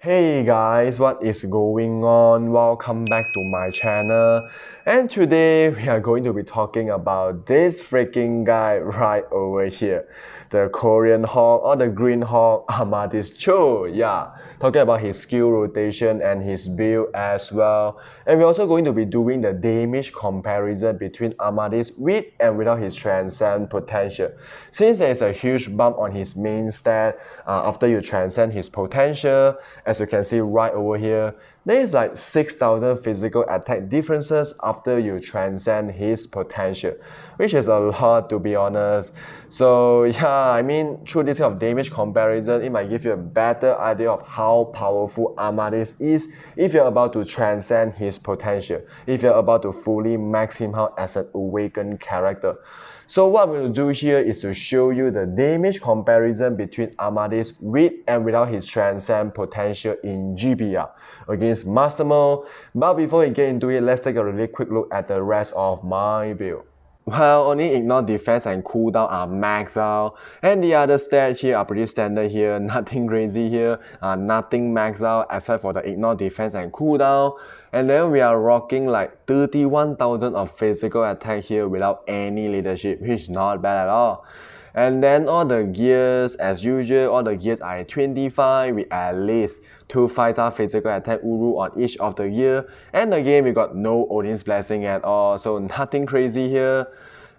Hey guys, what is going on? Welcome back to my channel. And today we are going to be talking about this freaking guy right over here. The Korean Hawk or the Green Hawk, Amadeus Cho. Yeah, talking about his skill rotation and his build as well. And we're also going to be doing the damage comparison between Amadeus with and without his transcend potential. Since there is a huge bump on his main stat after you transcend his potential, as you can see right over here, there is like 6,000 physical attack differences after you transcend his potential, which is a lot to be honest. So yeah, I mean through this kind of damage comparison, it might give you a better idea of how powerful Amadeus is if you're about to transcend his potential, if you're about to fully max him out as an awakened character. So what I'm going to do here is to show you the damage comparison between Amadeus with and without his transcend potential in GBR against Master Mode. But before we get into it, let's take a really quick look at the rest of my build. Well, only ignore defense and cooldown are maxed out, and the other stats here are pretty standard here, nothing crazy here, nothing maxed out except for the ignore defense and cooldown. And then we are rocking like 31,000 of physical attack here without any leadership, which is not bad at all. And then all the gears, as usual, all the gears are 25 with at least 2 5-star physical attack Uru on each of the gear. And again, we got no Odin's Blessing at all, so nothing crazy here.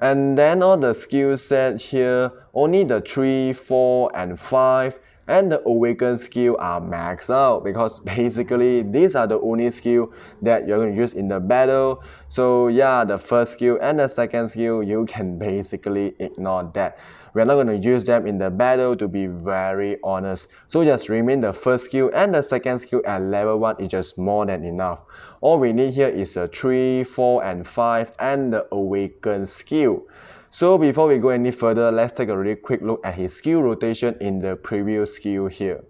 And then all the skill set here, only the 3, 4, and 5 and the awaken skill are maxed out because basically these are the only skill that you're going to use in the battle. So yeah, the first skill and the second skill, you can basically ignore that. We're not going to use them in the battle, to be very honest. So just remain the first skill and the second skill at level 1 is just more than enough. All we need here is a 3, 4, and 5 and the awaken skill. So before we go any further, let's take a really quick look at his skill rotation in the previous skill here.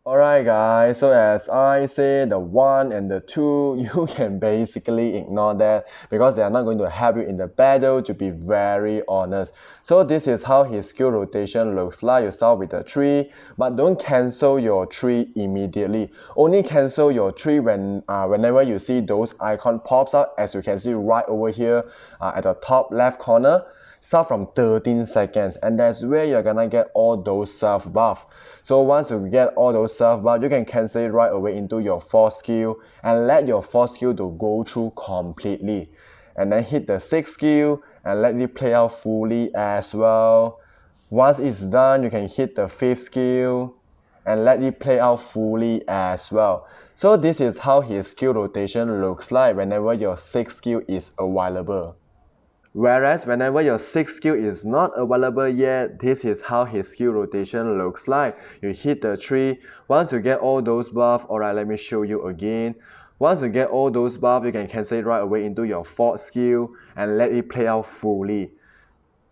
Alright guys, so as I say, the 1 and the 2, you can basically ignore that because they are not going to help you in the battle, to be very honest. So this is how his skill rotation looks like. You start with the 3, but don't cancel your 3 immediately. Only cancel your 3 whenever you see those icon pops out, as you can see right over here at the top left corner. Start from 13 seconds, and that's where you're gonna get all those self buff. So once you get all those self buff, you can cancel it right away into your 4th skill and let your 4th skill to go through completely, and then hit the 6th skill and let it play out fully as well. Once it's done, you can hit the 5th skill and let it play out fully as well. So this is how his skill rotation looks like whenever your 6th skill is available. Whereas whenever your 6th skill is not available yet, this is how his skill rotation looks like. You hit the 3, once you get all those buffs, alright, let me show you again. Once you get all those buffs, you can cancel it right away into your 4th skill and let it play out fully.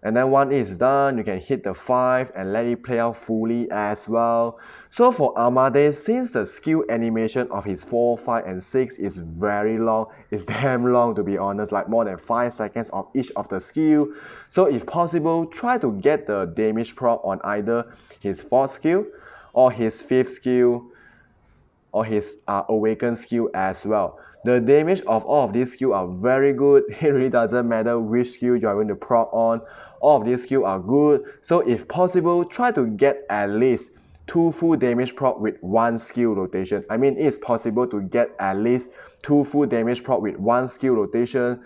And then once it's done, you can hit the 5 and let it play out fully as well. So for Amadeus, since the skill animation of his 4, 5, and 6 is very long, it's damn long to be honest, like more than 5 seconds of each of the skill. So if possible, try to get the damage proc on either his 4th skill or his 5th skill or his awaken skill as well. The damage of all of these skills are very good. It really doesn't matter which skill you are going to proc on. All of these skills are good. So if possible, try to get at least 2 full damage proc with 1 skill rotation. I mean, it's possible to get at least 2 full damage proc with 1 skill rotation.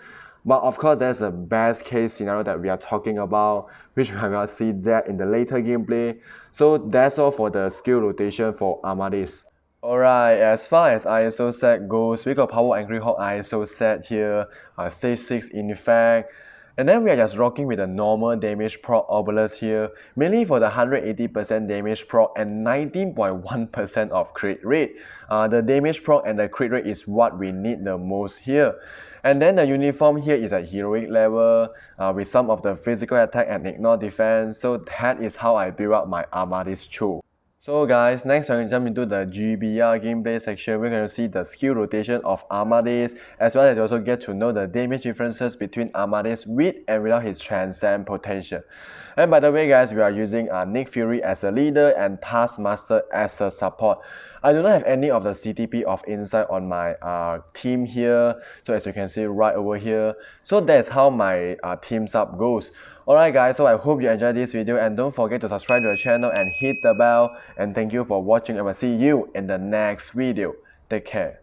But of course, that's the best case scenario that we are talking about, which we are going to see that in the later gameplay. So that's all for the skill rotation for Amadeus. Alright, as far as ISO set goes, we got Power Angry Hawk ISO set here, stage 6 in effect. And then we are just rocking with the normal damage proc obelisk here, mainly for the 180% damage proc and 19.1% of crit rate. The damage proc and the crit rate is what we need the most here. And then the uniform here is at heroic level with some of the physical attack and ignore defense. So that is how I build up my Amadeus Cho. So guys, next we're going to jump into the GBR gameplay section. We're going to see the skill rotation of Amadeus, as well as also get to know the damage differences between Amadeus with and without his transcend potential. And by the way guys, we are using Nick Fury as a leader and Taskmaster as a support. I do not have any of the CTP of Insight on my team here. So as you can see right over here. So that's how my teams up goes. Alright guys, so I hope you enjoyed this video and don't forget to subscribe to the channel and hit the bell. And thank you for watching and I will see you in the next video. Take care.